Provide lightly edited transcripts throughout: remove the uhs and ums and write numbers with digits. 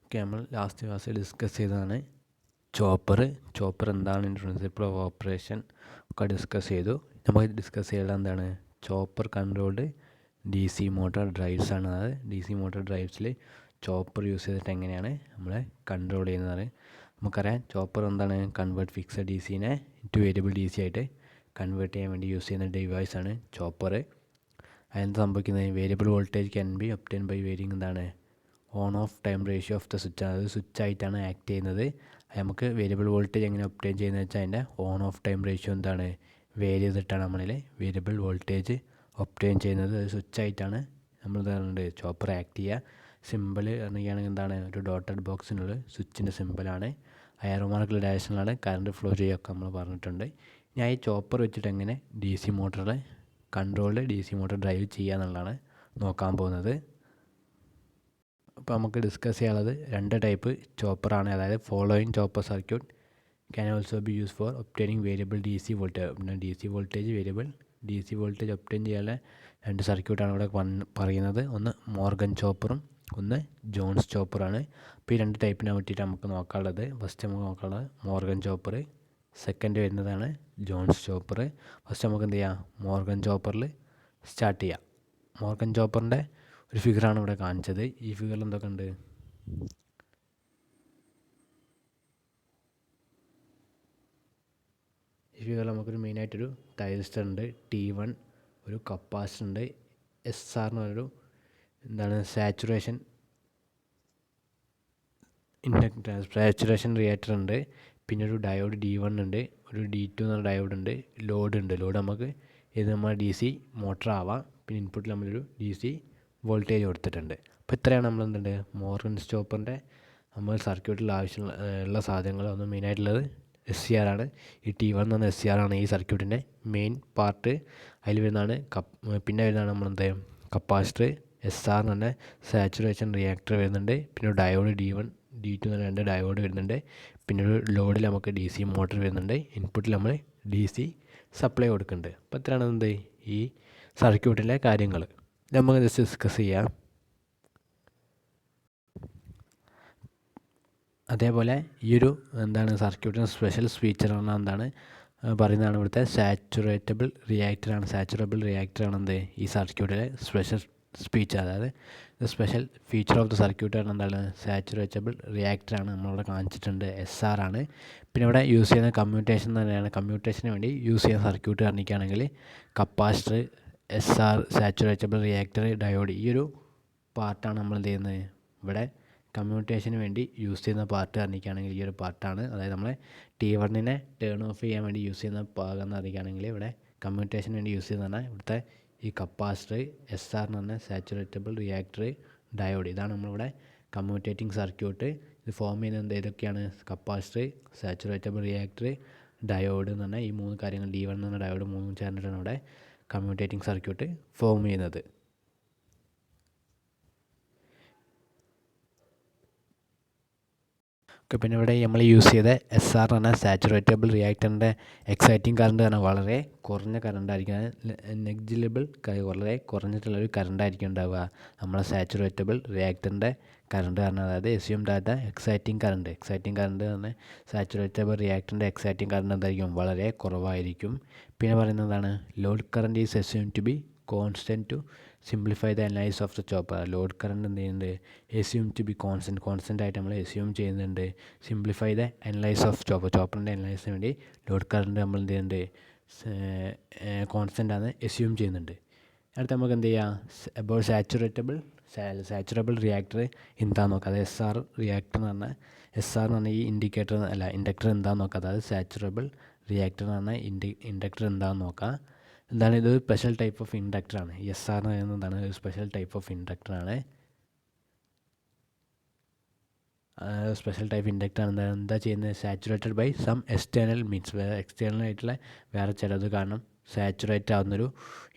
Okay, നമ്മൾ last ക്ലാസ്സിൽ discuss ചെയ്തതാണ് ചോപ്പർ എന്താണ്, പ്രിൻസിപ്പിൾ ഓഫ് ഓപ്പറേഷൻ ഒക്കെ ഡിസ്കസ് ചെയ്തു. നമുക്ക് ഡിസ്കസ് ചെയ്യേണ്ടത് എന്താണ്, chopper controlled DC motor drives ആണ്. അതായത് DC മോട്ടോർ ഡ്രൈവ്സിൽ ചോപ്പർ യൂസ് ചെയ്തിട്ട് എങ്ങനെയാണ് നമ്മൾ കൺട്രോൾ ചെയ്യുന്നത്. നമുക്കറിയാം ചോപ്പർ എന്താണ്, കൺവേർട്ട് ഫിക്സഡ് DCനെ ടു വേരിയബിൾ DC ആയിട്ട് കൺവേർട്ട് ചെയ്യാൻ വേണ്ടി യൂസ് ചെയ്യുന്ന ഡിവൈസാണ് ചോപ്പർ. അതിനെന്ത് സംഭവിക്കുന്നത്, variable voltage can be obtained by varying എന്താണ് on off time ratio of the switch. അതായത് സ്വിച്ച് ആയിട്ടാണ് ആക്ട് ചെയ്യുന്നത്. നമുക്ക് വേരിയബിൾ വോൾട്ടേജ് എങ്ങനെ ഒബ്റ്റെയിൻ ചെയ്യുന്നത് വെച്ചാൽ അതിൻ്റെ ഓൺ ഓഫ് ടൈം റേഷ്യോ എന്താണ് വേരി ചെയ്തിട്ടാണ് നമ്മളിൽ വേരിയബിൾ വോൾട്ടേജ് ഒബ്റ്റെയിൻ ചെയ്യുന്നത്. അത് സ്വിച്ച് ആയിട്ടാണ് നമ്മൾ എന്താണ് ചോപ്പർ ആക്ട് ചെയ്യുക. സിമ്പിൾ പറയുകയാണെങ്കിൽ എന്താണ്, ഒരു ഡോട്ടഡ് ബോക്സിനുള്ള സ്വിച്ചിൻ്റെ സിമ്പിളാണ്. എയർ മാർക്കുള്ള ഡയറക്ഷനിലാണ് കറണ്ട് ഫ്ലോ ചെയ്യുകയൊക്കെ നമ്മൾ പറഞ്ഞിട്ടുണ്ട്. ഞാൻ ഈ ചോപ്പർ വെച്ചിട്ട് എങ്ങനെ DC മോട്ടറിൽ കൺട്രോൾഡ് DC മോട്ടർ ഡ്രൈവ് ചെയ്യുക എന്നുള്ളതാണ് നോക്കാൻ പോകുന്നത്. അപ്പോൾ നമുക്ക് ഡിസ്കസ് ചെയ്യാനുള്ളത് 2 ടൈപ്പ് ചോപ്പറാണ്. അതായത് following chopper circuit can also be use for obtaining variable DC voltage. പിന്നെ DC voltage variable DC voltage obtain ചെയ്യാനുള്ള 2 സർക്യൂട്ടാണ് ഇവിടെ പറയുന്നത്. ഒന്ന് മോർഗൻ ചോപ്പറും ഒന്ന് ജോൺസ് ചോപ്പറാണ്. അപ്പോൾ ഈ 2 ടൈപ്പിനെ പറ്റിയിട്ട് നമുക്ക് നോക്കാനുള്ളത്, ഫസ്റ്റ് നമുക്ക് നോക്കാനുള്ളത് മോർഗൻ ചോപ്പർ, സെക്കൻഡ് വരുന്നതാണ് ജോൺസ് ചോപ്പർ. ഫസ്റ്റ് നമുക്ക് എന്ത് ചെയ്യാം, മോർഗൻ ചോപ്പറിൽ സ്റ്റാർട്ട് ചെയ്യാം. മോർഗൻ ചോപ്പറിൻ്റെ ഒരു ഫിഗറാണ് ഇവിടെ കാണിച്ചത്. ഈ ഫിഗറിൽ എന്തൊക്കെ ഉണ്ട്, ഈ ഫിഗറിൽ നമുക്കൊരു മെയിനായിട്ടൊരു തൈറിസ്റ്റർ ഉണ്ട്, T1, ഒരു കപ്പാസിറ്റർ ഉണ്ട്, SR എന്ന് പറഞ്ഞൊരു എന്താണ് സാച്ചുറേഷൻ റിയാക്ടർ ഉണ്ട്, പിന്നെ ഒരു ഡയോഡ് D1 ഉണ്ട്, ഒരു D2 എന്ന് പറഞ്ഞ ഡയോഡ് ഉണ്ട്, ലോഡ് നമുക്ക് ഇത് നമ്മുടെ DC മോട്ടർ ആവാം. പിന്നെ ഇൻപുട്ടിൽ നമ്മളൊരു DC വോൾട്ടേജ് കൊടുത്തിട്ടുണ്ട്. അപ്പോൾ ഇത്രയാണ് നമ്മൾ എന്തുണ്ട് മോർഗൻ ചോപ്പറിൻ്റെ നമ്മൾ സർക്യൂട്ടിൽ ആവശ്യമുള്ള സാധനങ്ങൾ. ഒന്ന് മെയിനായിട്ടുള്ളത് SCR ആണ്. ഈ T1 എന്ന് പറഞ്ഞ SCR ആണ് ഈ സർക്യൂട്ടിൻ്റെ മെയിൻ പാർട്ട്. അതിൽ വരുന്നതാണ് പിന്നെ വരുന്നതാണ് നമ്മളെന്ത് കപ്പാസിറ്റർ, SR എന്ന് പറഞ്ഞ സാച്ചുറേഷൻ റിയാക്ടർ വരുന്നുണ്ട്, പിന്നെ ഒരു ഡയോഡ് D1 D2 എന്ന് പറഞ്ഞ 2 ഡയോഡ് വരുന്നുണ്ട്, പിന്നെ ഒരു ലോഡിൽ നമുക്ക് DC മോട്ടർ വരുന്നുണ്ട്, ഇൻപുട്ടിൽ നമ്മൾ DC സപ്ലൈ കൊടുക്കുന്നുണ്ട്. അപ്പോൾ ഇത്രയാണ് എന്ത് ഈ സർക്യൂട്ടിലെ കാര്യങ്ങൾ. നമുക്ക് ജസ്റ്റ് ഡിസ്കസ് ചെയ്യാം. അതേപോലെ ഈ ഒരു എന്താണ് സർക്യൂട്ടിന് സ്പെഷ്യൽ ഫീച്ചർ പറഞ്ഞാൽ എന്താണ് പറയുന്നതാണ് ഇവിടുത്തെ സാച്ചുറേറ്റബിൾ റിയാക്ടറാണ്. സാച്ചുറബിൾ റിയാക്ടറാണ് എന്ത് ഈ സർക്യൂട്ടിലെ സ്പെഷ്യൽ ഫീച്ചർ. അതായത് special feature of the circuit പറഞ്ഞാൽ എന്താണ് സാച്ചുറേറ്റബിൾ റിയാക്ടറാണ്. നമ്മളിവിടെ കാണിച്ചിട്ടുണ്ട്, SR ആണ്. പിന്നെ ഇവിടെ യൂസ് ചെയ്യുന്ന കമ്മ്യൂട്ടേഷൻ തന്നെയാണ്. കമ്മ്യൂട്ടേഷന് വേണ്ടി യൂസ് ചെയ്യുന്ന സർക്യൂട്ട് പറഞ്ഞിരിക്കുകയാണെങ്കിൽ capacitor, SR, saturable reactor, diode, ഈ ഒരു പാർട്ടാണ് നമ്മൾ എന്ത് ചെയ്യുന്നത് ഇവിടെ കമ്മ്യൂട്ടേഷന് വേണ്ടി യൂസ് ചെയ്യുന്ന പാർട്ട് പറഞ്ഞിരിക്കുകയാണെങ്കിൽ ഈ ഒരു പാർട്ടാണ്. അതായത് നമ്മളെ T1നെ ടേൺ ഓഫ് ചെയ്യാൻ വേണ്ടി യൂസ് ചെയ്യുന്ന ഭാഗം എന്ന് പറഞ്ഞിരിക്കുകയാണെങ്കിൽ ഇവിടെ കമ്മ്യൂട്ടേഷന് വേണ്ടി യൂസ് ചെയ്യുന്നതാണ് ഇവിടുത്തെ ഈ കപ്പാസിറ്റർ, SR എന്ന് പറഞ്ഞ സാച്ചുറേറ്റബിൾ റിയാക്ടർ, ഡയോഡ്. ഇതാണ് നമ്മളിവിടെ കമ്മ്യൂട്ടേറ്റിംഗ് സർക്യൂട്ട്. ഇത് ഫോം ചെയ്യുന്നത് ഏതൊക്കെയാണ്, കപ്പാസിറ്റർ, സാച്ചുറേറ്റബിൾ റിയാക്ടർ, ഡയോഡ് എന്ന് പറഞ്ഞാൽ ഈ 3 കാര്യങ്ങൾ, D1 എന്ന് പറഞ്ഞ ഡയോഡ് 3 ചേർന്നിട്ടാണ് ഇവിടെ കമ്മ്യൂട്ടേറ്റിംഗ് സർക്യൂട്ട് ഫോം ചെയ്യുന്നത്. പിന്നെ ഇവിടെ നമ്മൾ യൂസ് ചെയ്ത SR എന്ന് പറഞ്ഞാൽ സാച്ചുറേറ്റബിൾ റിയാക്ടറിൻ്റെ എക്സൈറ്റിംഗ് കറണ്ട് പറഞ്ഞാൽ വളരെ കുറഞ്ഞ കറണ്ട് ആയിരിക്കും. നെഗ്ലിജിബിൾ, വളരെ കുറഞ്ഞിട്ടുള്ളൊരു കറണ്ട് ആയിരിക്കും ഉണ്ടാവുക നമ്മളെ സാച്ചുറേറ്റബിൾ റിയാക്ടറിൻ്റെ കറണ്ട് പറഞ്ഞാൽ. അതായത് എസ്യൂം ദാറ്റ് എക്സൈറ്റിംഗ് കറണ്ട് പറഞ്ഞാൽ സാച്ചുറേറ്റബിൾ റിയാക്ടറിൻ്റെ എക്സൈറ്റിംഗ് കറണ്ട് എന്തായിരിക്കും, വളരെ കുറവായിരിക്കും. പിന്നെ പറയുന്നതാണ് load current is assume to be constant to simplify the analysis of the chopper. Load current എന്ത് ചെയ്യുന്നുണ്ട്, എസ്യൂം ടു ബി കോൺസ്റ്റൻ്റ് ആയിട്ട് നമ്മൾ എസ്യൂം ചെയ്യുന്നുണ്ട്. സിംപ്ലിഫൈ ദ അനലൈസിസ് ഓഫ് ചോപ്പറിൻ്റെ അനലൈസിന് വേണ്ടി ലോഡ് കറണ്ട് നമ്മൾ എന്ത് ചെയ്യുന്നുണ്ട്, കോൺസ്റ്റൻ്റ് ആണ് എസ്യൂം ചെയ്യുന്നുണ്ട്. അടുത്ത് നമുക്ക് എന്ത് ചെയ്യാം, അപ്പോൾ സാച്ചുറബിൾ റിയാക്ടർ എന്താണെന്ന് നോക്കാം. അതായത് SR റിയാക്ടർ എന്ന് പറഞ്ഞാൽ ഈ ഇൻഡക്ടർ എന്താണെന്ന് നോക്കാം. അതായത് സാച്ചുറബിൾ റിയാക്ടർ എന്ന് പറഞ്ഞാൽ ഇൻഡക്ടർ എന്താണെന്ന് നോക്കാം. എന്താണ് ഇത്, സ്പെഷ്യൽ ടൈപ്പ് ഓഫ് ഇൻഡക്ടറാണ്. SR എന്ന് പറയുന്നതാണ് ഒരു സ്പെഷ്യൽ ടൈപ്പ് ഓഫ് ഇൻഡക്ടറാണ്. സ്പെഷ്യൽ ടൈപ്പ് ഇൻഡക്ടറാണ്. എന്താ ചെയ്യുന്നത്, saturated by some external means, external ആയിട്ടുള്ള വേറെ ചിലത് കാരണം സാച്ചുറേറ്റ് ആവുന്നൊരു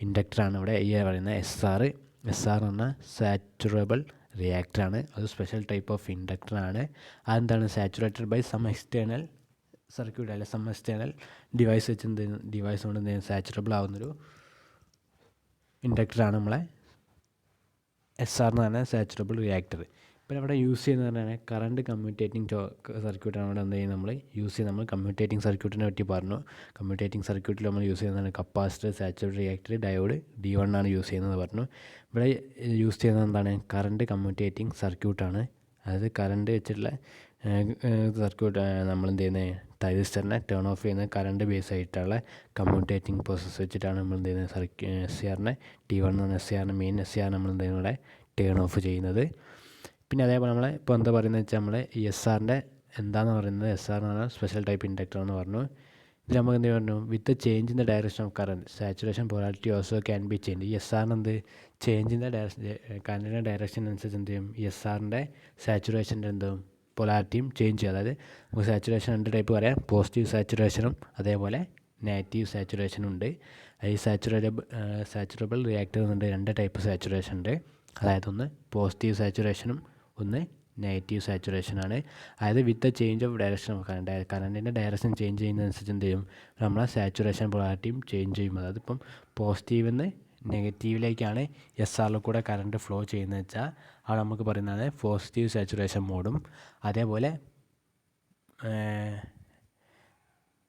ഇൻഡക്ടറാണ് ഇവിടെ ഈ പറയുന്നത് SR എന്ന് പറഞ്ഞാൽ സാച്ചുറബിൾ റിയാക്ടറാണ്. അത് സ്പെഷ്യൽ ടൈപ്പ് ഓഫ് ഇൻഡക്ടറാണ്. അതെന്താണ്, saturated by some external circuit അല്ലെ സം എക്സ്റ്റേണൽ ഡിവൈസ് വെച്ച് ഡിവൈസ് കൊണ്ട് സാച്ചുറബിൾ ആവുന്നൊരു ഇൻഡക്ടറാണ് നമ്മളെ SR എന്ന് പറഞ്ഞാൽ സാച്ചുറബിൾ റിയാക്ടർ. പിന്നെ ഇവിടെ യൂസ് ചെയ്യുന്നത് പറഞ്ഞാൽ കറണ്ട് കമ്മ്യൂട്ടേറ്റിംഗ് സർക്യൂട്ടാണ് ഇവിടെ എന്ത് ചെയ്യുന്നത് നമ്മൾ യൂസ് ചെയ്യുന്നത്. നമ്മൾ കമ്മ്യൂട്ടേറ്റിംഗ് സർക്യൂട്ടിനെ പറ്റി പറഞ്ഞു. കമ്മ്യൂട്ടേറ്റിംഗ് സർക്യൂട്ടിൽ നമ്മൾ യൂസ് ചെയ്യുന്നതാണ് capacitor, saturated reactor, diode, D1 ആണ് യൂസ് ചെയ്യുന്നത് പറഞ്ഞു. ഇവിടെ യൂസ് ചെയ്യുന്നത് എന്താണ്? കറണ്ട് കമ്മ്യൂട്ടേറ്റിംഗ് സർക്യൂട്ടാണ്. അതായത് കറണ്ട് വെച്ചിട്ടുള്ള സർക്യൂട്ട് നമ്മൾ എന്ത് ചെയ്യുന്നത്? തൈരിസ്റ്ററിനെ ടേൺ ഓഫ് ചെയ്യുന്നത് കറണ്ട് ബേസ് ആയിട്ടുള്ള കമ്മ്യൂട്ടേറ്റിംഗ് പ്രോസസ്സ് വെച്ചിട്ടാണ് നമ്മൾ എന്ത് ചെയ്യുന്നത്? SCRനെ T1 എന്ന SCRനെ മെയിൻ SCR നമ്മൾ എന്ത് ചെയ്യുന്നത്? ഇവിടെ ടേൺ ഓഫ് ചെയ്യുന്നത്. പിന്നെ അതേപോലെ നമ്മൾ ഇപ്പോൾ എന്താ പറയുന്നത് വെച്ചാൽ നമ്മൾ ഈ SRൻ്റെ എന്താണെന്ന് പറയുന്നത്, SR എന്ന് പറഞ്ഞാൽ സ്പെഷ്യൽ ടൈപ്പ് ഇൻഡക്ടർ എന്ന് പറഞ്ഞു. ഇതിൽ നമുക്ക് എന്ത് പറഞ്ഞു? വിത്ത് change in the direction of current saturation polarity also can be change. ഈ SRന് എന്ത് ചേഞ്ച് ഇൻ ദ കറണ്ടിൻ്റെ ഡയറക്ഷൻ അനുസരിച്ച് എന്ത് ചെയ്യും? ഈ SRൻ്റെ സാച്ചുറേഷൻ്റെ എന്തും പൊളാരിറ്റിയും ചേഞ്ച് ചെയ്യും. അതായത് നമുക്ക് സാച്ചുറേഷൻ 2 ടൈപ്പ് പറയാം. പോസിറ്റീവ് സാച്ചുറേഷനും അതേപോലെ നെഗറ്റീവ് സാച്ചുറേഷനും ഉണ്ട്. ഈ സാച്ചുറബിൾ റിയാക്ടർ എന്നുണ്ട് 2 ടൈപ്പ് സാച്ചുറേഷൻ ഉണ്ട്. അതായത് ഒന്ന് പോസിറ്റീവ് സാച്ചുറേഷനും ഒന്ന് നെഗറ്റീവ് സാച്ചുറേഷനാണ്. അതായത് with change of direction of കറണ്ടിൻ്റെ ഡയറക്ഷൻ ചേഞ്ച് ചെയ്യുന്നതനുസരിച്ച് എന്ത് ചെയ്യും? നമ്മളെ സാച്ചുറേഷൻ പൊളാരിറ്റിയും ചേഞ്ച് ചെയ്യും. അതായത് ഇപ്പം പോസിറ്റീവിൽ നിന്ന് നെഗറ്റീവിലേക്കാണ് SRൽ കൂടെ കറണ്ട് ഫ്ലോ ചെയ്യുന്നത് വെച്ചാൽ അവിടെ നമുക്ക് പറയുന്നത് പോസിറ്റീവ് സാച്ചുറേഷൻ മോഡും, അതേപോലെ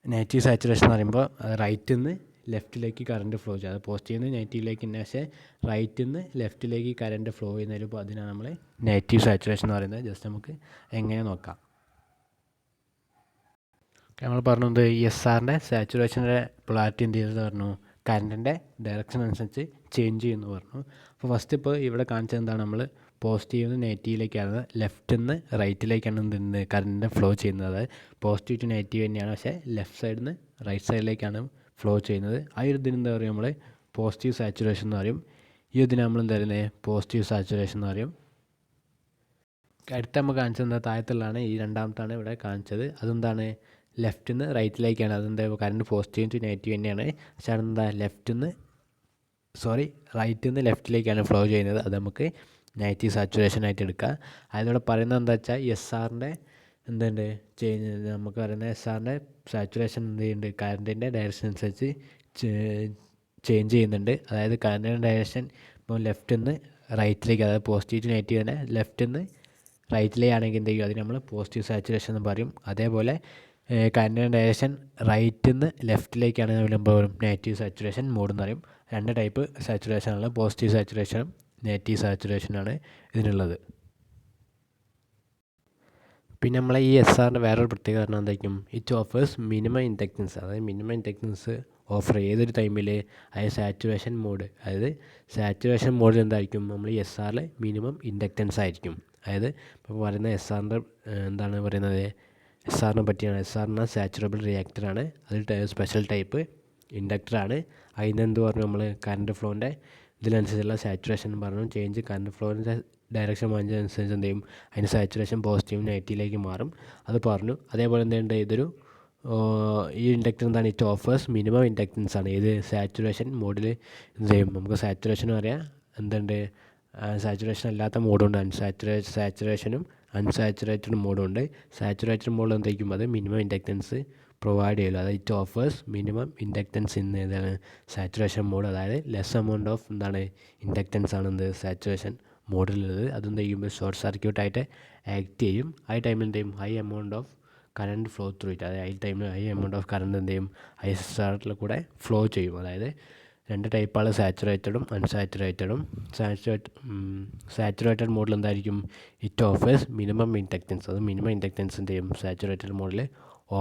നെഗറ്റീവ് സാച്ചുറേഷൻ എന്ന് പറയുമ്പോൾ റൈറ്റിൽ നിന്ന് ലെഫ്റ്റിലേക്ക് കറണ്ട് ഫ്ലോ ചെയ്യുക. അത് പോസിറ്റീവിൽ നിന്ന് നെഗറ്റീവിലേക്ക് തന്നെ, പക്ഷേ റൈറ്റിൽ നിന്ന് ലെഫ്റ്റിലേക്ക് കറണ്ട് ഫ്ലോ ചെയ്യുന്നതിൽ ഇപ്പോൾ അതിനാണ് നമ്മൾ നെഗറ്റീവ് സാച്ചുറേഷൻ എന്ന് പറയുന്നത്. ജസ്റ്റ് നമുക്ക് എങ്ങനെ നോക്കാം. നമ്മൾ പറഞ്ഞത് SRൻ്റെ സാച്ചുറേഷൻ്റെ പൊളാരിറ്റി എന്ത് ചെയ്തെന്ന് പറഞ്ഞു? കറണ്ടിൻ്റെ ഡയറക്ഷൻ അനുസരിച്ച് ചേഞ്ച് ചെയ്യുമെന്ന് പറഞ്ഞു. അപ്പോൾ ഫസ്റ്റ് ഇപ്പോൾ ഇവിടെ കാണിച്ചത് എന്താണ്? നമ്മൾ പോസിറ്റീവിൽ നിന്ന് നെഗറ്റീവിലേക്കാണ്, ലെഫ്റ്റിൽ നിന്ന് റൈറ്റിലേക്കാണ് എന്ത് കറണ്ടിൻ്റെ ഫ്ലോ ചെയ്യുന്നത്. അതായത് പോസിറ്റീവ് ടു നെഗറ്റീവ് തന്നെയാണ്, പക്ഷേ ലെഫ്റ്റ് സൈഡിൽ നിന്ന് റൈറ്റ് സൈഡിലേക്കാണ് ഫ്ലോ ചെയ്യുന്നത്. ആ ഒരു ഇതിന് എന്താ പറയുക? നമ്മൾ പോസിറ്റീവ് സാച്ചുറേഷൻ എന്ന് പറയും. ഈ ഇതിന് നമ്മൾ എന്താ പറയുന്നത്? പോസിറ്റീവ് സാച്ചുറേഷൻ എന്ന് പറയും. അടുത്ത നമ്മൾ കാണിച്ചത് എന്താ? താഴത്തുള്ളതാണ്. ഈ രണ്ടാമത്താണ് ഇവിടെ കാണിച്ചത്. അതെന്താണ്? ലെഫ്റ്റിൽ നിന്ന് റൈറ്റിലേക്കാണ്. അതെന്താ? കറണ്ട് പോസിറ്റീവ് ടു നെഗറ്റീവ് തന്നെയാണ്, പക്ഷേ അതെന്താ? റൈറ്റിൽ നിന്ന് ലെഫ്റ്റിലേക്കാണ് ഫ്ലോ ചെയ്യുന്നത്. അത് നമുക്ക് നെഗറ്റീവ് സാച്ചുറേഷൻ ആയിട്ട് എടുക്കാം. അതിലൂടെ പറയുന്നത് എന്താ വെച്ചാൽ SRൻ്റെ എന്തുണ്ട് ചെയ്യുന്നത്? നമുക്ക് പറയുന്നത് SRൻ്റെ സാച്ചുറേഷൻ എന്ത് ചെയ്യുന്നുണ്ട്? കറണ്ടിൻ്റെ ഡയറക്ഷൻ അനുസരിച്ച് ചേഞ്ച് ചെയ്യുന്നുണ്ട്. അതായത് കറണ്ടിൻ്റെ ഡയറക്ഷൻ ഇപ്പോൾ ലെഫ്റ്റിൽ നിന്ന് റൈറ്റിലേക്ക്, അതായത് പോസിറ്റീവ് ടു നെഗറ്റീവ് തന്നെ ലെഫ്റ്റിൽ നിന്ന് റൈറ്റിലേക്കാണെങ്കിൽ എന്ത് ചെയ്യും? അതിന് നമ്മൾ പോസിറ്റീവ് സാച്ചുറേഷൻ എന്ന് പറയും. അതേപോലെ കറണ്ടിൻ്റെ ഡയറക്ഷൻ റൈറ്റിൽ നിന്ന് ലെഫ്റ്റിലേക്കാണ് നമ്മൾ നെഗറ്റീവ് സാച്ചുറേഷൻ മോഡ് എന്ന് പറയും. 2 ടൈപ്പ് സാച്ചുറേഷനാണ്, പോസിറ്റീവ് സാച്ചുറേഷനും നെഗറ്റീവ് സാച്ചുറേഷനാണ് ഇതിനുള്ളത്. പിന്നെ നമ്മളെ ഈ SRൻ്റെ വേറൊരു പ്രത്യേകത പറഞ്ഞാൽ എന്തായിരിക്കും? It offers minimum inductance. അതായത് മിനിമം ഇൻഡക്റ്റൻസ് ഓഫർ ഏതൊരു ടൈമിൽ, അതായത് സാച്ചുറേഷൻ മോഡ്, അതായത് സാച്ചുറേഷൻ മോഡിൽ എന്തായിരിക്കും? നമ്മൾ ഈ SRൽ മിനിമം ഇൻഡക്റ്റൻസ് ആയിരിക്കും. അതായത് ഇപ്പോൾ പറയുന്ന SRൻ്റെ എന്താണ് പറയുന്നത്? SRനെ പറ്റിയാണ്. SRന് സാച്ചുറബിൾ റിയാക്ടറാണ്. അത് സ്പെഷ്യൽ ടൈപ്പ് ഇൻഡക്ടറാണ്. അതിന് എന്ത് പറഞ്ഞു? നമ്മൾ കറണ്ട് ഫ്ലോൻ്റെ ഇതിനനുസരിച്ചുള്ള സാച്ചുറേഷൻ പറഞ്ഞു. ചേഞ്ച് കറണ്ട് ഫ്ലോൻ്റെ ഡയറക്ഷൻ മാറ്റുന്നതനുസരിച്ച് എന്ത് ചെയ്യും? അതിന് സാച്ചുറേഷൻ പോസിറ്റീവ് നെഗറ്റീവിലേക്ക് മാറും. അത് പറഞ്ഞു. അതേപോലെ എന്തുണ്ട്? ഇതൊരു ഈ ഇൻഡക്ടർ എന്താണ്? ഇറ്റ് ഓഫേഴ്സ് മിനിമം ഇൻഡക്റ്റൻസ് ആണ്. ഏത് സാച്ചുറേഷൻ മോഡിൽ എന്ത് ചെയ്യും? നമുക്ക് സാച്ചുറേഷനും അറിയാം, എന്തുണ്ട്? സാച്ചുറേഷൻ അല്ലാത്ത മോഡുണ്ട്, സാച്ചുറേഷനും അൺസാച്ചുറേറ്റഡ് മോഡും ഉണ്ട്. സാച്ചുറേറ്റഡ് മോഡിൽ എന്തായിരിക്കും? അത് മിനിമം ഇൻഡക്റ്റൻസ് പ്രൊവൈഡ് ചെയ്യുള്ളൂ. അതായത് it offers minimum inductance in ഏതാണ്? Saturation mode. അതായത് ലെസ് എമൗണ്ട് ഓഫ് എന്താണ്? ഇൻഡക്റ്റൻസ് ആണ് എന്ത്? സാച്ചുറേഷൻ മോഡിലുള്ളത്. അതെന്ത് ചെയ്യുമ്പോൾ ഷോർട്ട് സർക്യൂട്ടായിട്ട് ആക്ട് ചെയ്യും. ആ ടൈമിൽ എന്ത് ചെയ്യും? High amount of current flow through it. അതായത് ഈ ടൈമിൽ ഹൈ എമൗണ്ട് ഓഫ് കറണ്ട് എന്ത് ചെയ്യും? SRൽ കൂടെ ഫ്ലോ ചെയ്യും. അതായത് 2 ടൈപ്പാണ്, സാച്ചുറേറ്റഡും അൺസാച്ചുറേറ്റഡും. സാച്ചുറേറ്റഡ് മോഡിൽ എന്തായിരിക്കും? It offers minimum inductance. അത് മിനിമം ഇൻഡക്റ്റൻസ് എന്ത് ചെയ്യും? സാച്ചുറേറ്റഡ് മോഡിൽ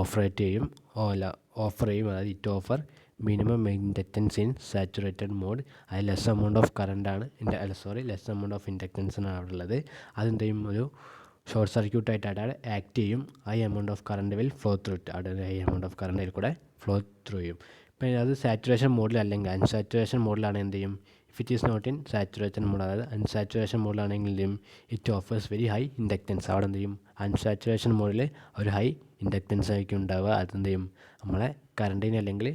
ഓഫർ ചെയ്യും. അതായത് it offer minimum inductance in saturated mode. അത് ലെസ് എമൗണ്ട് ഓഫ് കറണ്ടാണ്, ലെസ് എമൗണ്ട് ഓഫ് ഇൻഡക്റ്റൻസാണ് അവിടെ ഉള്ളത്. അതെന്ത് ചെയ്യും? ഒരു ഷോർട്ട് സർക്യൂട്ടായിട്ട് അവിടെ ആക്ട് ചെയ്യും. High amount of current will flow through it. അവിടെ ഹൈ എമൗണ്ട് ഓഫ് കറണ്ടിൽ കൂടെ ഫ്ലോ ത്രൂ ചെയ്യും. പിന്നെ അത് സാച്ചുറേഷൻ മോഡിൽ അല്ലെങ്കിൽ അൺസാച്ചുറേഷൻ മോഡിലാണ് എന്ത് ചെയ്യും? If it is not in saturation mode, അതായത് അൺസാച്ചുറേഷൻ മോഡിലാണെങ്കിൽ എന്ത് ചെയ്യും? It offers very high inductance. അവിടെ എന്ത് ചെയ്യും? അൺസാച്ചുറേഷൻ മോഡിൽ ഒരു ഹൈ ഇൻഡക്റ്റൻസ് ആയിരിക്കും ഉണ്ടാവുക. അതെന്ത് ചെയ്യും? നമ്മളെ കറണ്ടിനെ അല്ലെങ്കിൽ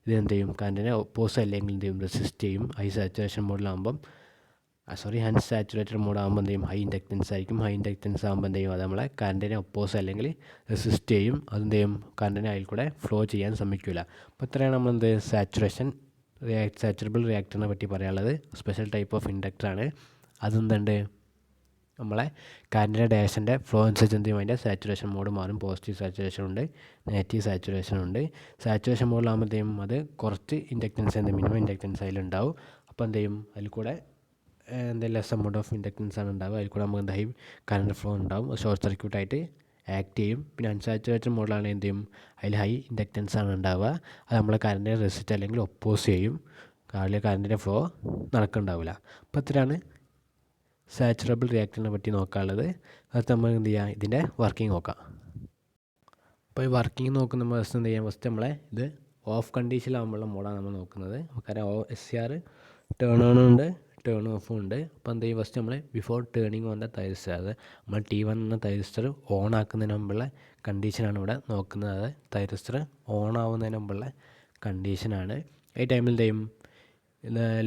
ഇതെന്ത് ചെയ്യും? കറണ്ടിനെ ഒപ്പോസ് അല്ലെങ്കിൽ എന്ത് ചെയ്യും? റെസിസ്റ്റ് ചെയ്യും. ഹൈ സാച്ചുറേഷൻ മോഡിലാകുമ്പം അൺസാച്ചുറേറ്റഡ് മോഡ് ആകുമ്പോൾ എന്ത് ചെയ്യും? ഹൈ ഇൻഡക്റ്റൻസ് ആയിരിക്കും. ഹൈ ഇൻഡക്റ്റൻസ് ആകുമ്പോൾ എന്ത് ചെയ്യും? അത് നമ്മളെ കറണ്ടിനെ ഒപ്പോസ് അല്ലെങ്കിൽ റെസിസ്റ്റ് ചെയ്യും. അതെന്ത് ചെയ്യും? കറണ്ടിനെ അതിൽ കൂടെ ഫ്ലോ ചെയ്യാൻ ശ്രമിക്കില്ല. അപ്പോൾ ഇത്രയാണ് നമ്മളെന്ത് സാച്ചുറബിൾ റിയാക്ടറിനെ പറ്റി പറയാനുള്ളത്. സ്പെഷ്യൽ ടൈപ്പ് ഓഫ് ഇൻഡക്ടറാണ്. അതെന്തുണ്ട്? നമ്മളെ കറണ്ടിൻ്റെ ഡയറക്ഷൻ്റെ ഫ്ലോ അനുസരിച്ച് എന്ത് ചെയ്യും അതിൻ്റെ സാച്ചുറേഷൻ മോഡ് മാറും. പോസിറ്റീവ് സാച്ചുറേഷൻ ഉണ്ട്, നെഗറ്റീവ് സാച്ചുറേഷൻ ഉണ്ട്. സാച്ചുറേഷൻ മോഡിലാകുമ്പോഴത്തേക്കും അത് കുറച്ച് ഇൻഡക്റ്റൻസ് മിനിമം ഇൻഡക്റ്റൻസ് അതിലുണ്ടാവും. അപ്പോൾ എന്ത് ചെയ്യും അതിൽ കൂടെ എന്തെങ്കിലും ലെസ് എമൗണ്ട് ഓഫ് ഇൻഡക്റ്റൻസ് ആണ് ഉണ്ടാവുക. അതിൽ കൂടെ നമുക്ക് എന്തായാലും കറണ്ട് ഫ്ലോ ഉണ്ടാവും, ഷോർട്ട് സർക്യൂട്ടായിട്ട് ആക്ട് ചെയ്യും. പിന്നെ അൺസാച്ചുറേറ്റഡ് മോഡിലാണ് എന്ത് ചെയ്യും അതിൽ ഹൈ ഇൻഡക്റ്റൻസ് ആണ് ഉണ്ടാവുക. അത് നമ്മൾ കറണ്ടിനെ റെസിസ്റ്റ് അല്ലെങ്കിൽ ഒപ്പോസ് ചെയ്യും, കറണ്ടിൻ്റെ ഫ്ലോ നടക്കുന്നുണ്ടാവില്ല. അപ്പോൾ ഇത്രയാണ് സാച്ചുറബിൾ റിയാക്ടറിനെ പറ്റി നോക്കാനുള്ളത്. അത് നമ്മൾ എന്ത് ചെയ്യുക ഇതിൻ്റെ വർക്കിംഗ് നോക്കാം. അപ്പോൾ ഈ വർക്കിംഗ് നോക്കുന്ന നമ്മൾ ഫസ്റ്റ് എന്ത് ചെയ്യാം, ഫസ്റ്റ് നമ്മളെ ഇത് ഓഫ് കണ്ടീഷനിലാകുമ്പോഴുള്ള മോഡാണ് നമ്മൾ നോക്കുന്നത്. നമുക്കറിയാം SCR ടേൺ ഓൺ ഉണ്ട്, ടേൺ ഓഫും ഉണ്ട്. അപ്പോൾ എന്ത് ചെയ്യും ഫസ്റ്റ് നമ്മൾ before turning on the thyristor, അത് നമ്മൾ T1 എന്ന തൈറിസ്റ്റർ ഓൺ ആക്കുന്നതിന് മുമ്പുള്ള കണ്ടീഷനാണ് ഇവിടെ നോക്കുന്നത്. അത് തൈറിസ്റ്റർ ഓൺ ആവുന്നതിന് മുമ്പുള്ള കണ്ടീഷനാണ്. ഈ ടൈമിൽ എന്ത് ചെയ്യും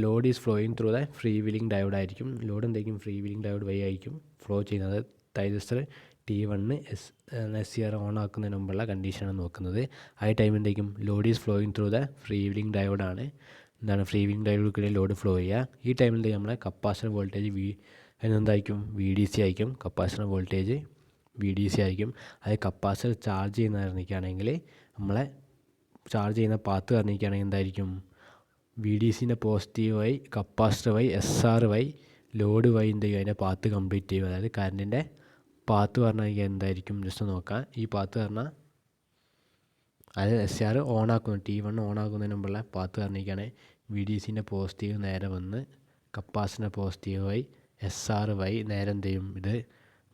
load is flowing through the free wheeling diode ആയിരിക്കും. ലോഡ് എന്തായിരിക്കും ഫ്രീ വീലിംഗ് ഡയോഡ് വഴി ആയിരിക്കും ഫ്ലോ ചെയ്യുന്നത്. തൈറിസ്റ്റർ T1 SCR ഓൺ ആക്കുന്നതിന് മുമ്പുള്ള കണ്ടീഷനാണ് നോക്കുന്നത്. ആ ടൈം എന്തായിരിക്കും load is flowing through the free wheeling ഡയോഡാണ്. എന്താണ് ഫ്രീ വീലിംഗ് ഡയോഡിലൂടെ ലോഡ് ഫ്ലോ ചെയ്യുക. ഈ ടൈമിൽ നമ്മളെ കപ്പാസിറ്റർ വോൾട്ടേജ് എന്തായിരിക്കും VDC ആയിരിക്കും. കപ്പാസിറ്റർ വോൾട്ടേജ് VDC ആയിരിക്കും. അത് കപ്പാസിറ്റർ ചാർജ് ചെയ്യുന്നതാണെങ്കിൽ നമ്മളെ ചാർജ് ചെയ്യുന്ന പാത്ത് പറഞ്ഞിരിക്കുകയാണെങ്കിൽ എന്തായിരിക്കും VDCൻ്റെ പോസിറ്റീവ് വഴി കപ്പാസിറ്റർ വഴി SR വഴി ലോഡ് വഴി എന്ത് ചെയ്യും അതിൻ്റെ പാത്ത് കംപ്ലീറ്റ് ചെയ്യും. അതായത് കറണ്ടിൻ്റെ പാത്ത് പറഞ്ഞാൽ എന്തായിരിക്കും ജസ്റ്റ് നോക്കാം. ഈ പാത്ത് പറഞ്ഞാൽ അത് SCR ഓൺ ആക്കുന്നു, T1 ഓൺ ആക്കുന്നതിന് മുമ്പുള്ള പാത്ത് പറഞ്ഞിരിക്കുകയാണ് VDCൻ്റെ പോസിറ്റീവ് നേരെ വന്ന് കപ്പാസിറ്ററിൻ്റെ പോസിറ്റീവ് വഴി SR വഴി നേരെ എന്ത് ചെയ്യും ഇത്